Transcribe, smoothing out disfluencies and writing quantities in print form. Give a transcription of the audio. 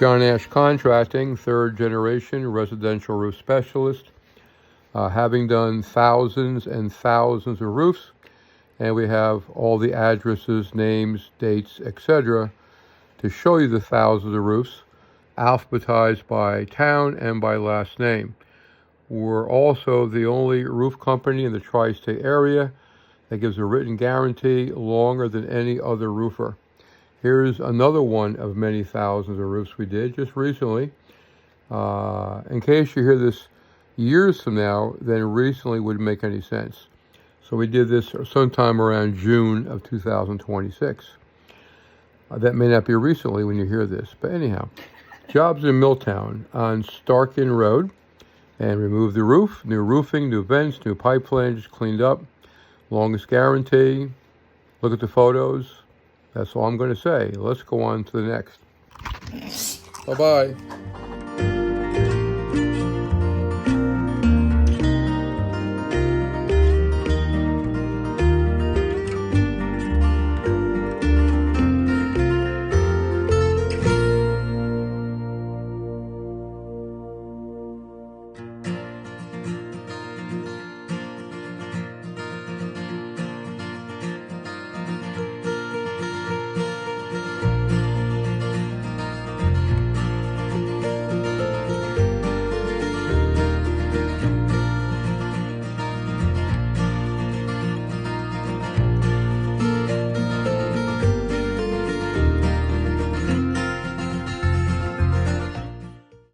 John Asch Contracting, third generation residential roof specialist, having done thousands and thousands of roofs, and we have all the addresses, names, dates, etc. to show you the thousands of roofs, alphabetized by town and by last name. We're also the only roof company in the tri-state area that gives a written guarantee longer than any other roofer. Here's another one of many thousands of roofs we did just recently. In case you hear this years from now, then recently wouldn't make any sense. So we did this sometime around June of 2026. That may not be recently when you hear this, but anyhow. Jobs in Milltown on Starkin Road, and remove the roof, new roofing, new vents, new pipe flanges cleaned up, longest guarantee. Look at the photos. That's all I'm going to say. Let's go on to the next. Bye-bye.